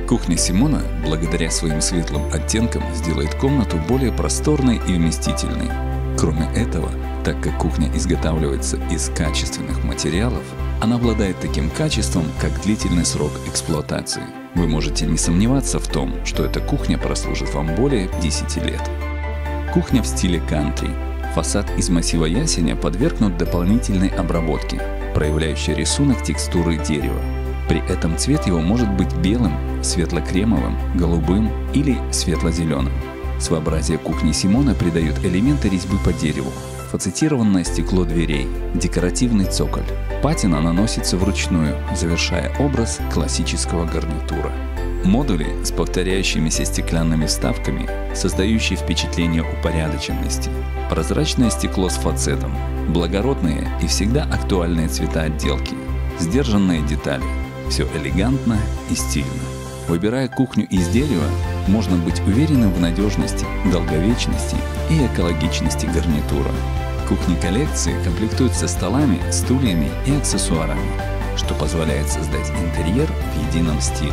Кухня Симона, благодаря своим светлым оттенкам, сделает комнату более просторной и вместительной. Кроме этого, так как кухня изготавливается из качественных материалов, она обладает таким качеством, как длительный срок эксплуатации. Вы можете не сомневаться в том, что эта кухня прослужит вам более 10 лет. Кухня в стиле кантри. Фасад из массива ясеня подвергнут дополнительной обработке, проявляющей рисунок текстуры дерева. При этом цвет его может быть белым, светло-кремовым, голубым или светло-зеленым. Своеобразие кухни Симона придают элементы резьбы по дереву, фацетированное стекло дверей, декоративный цоколь. Патина наносится вручную, завершая образ классического гарнитура. Модули с повторяющимися стеклянными вставками, создающие впечатление упорядоченности. Прозрачное стекло с фацетом, благородные и всегда актуальные цвета отделки, сдержанные детали. Все элегантно и стильно. Выбирая кухню из дерева, можно быть уверенным в надежности, долговечности и экологичности гарнитура. Кухни коллекции комплектуются столами, стульями и аксессуарами, что позволяет создать интерьер в едином стиле.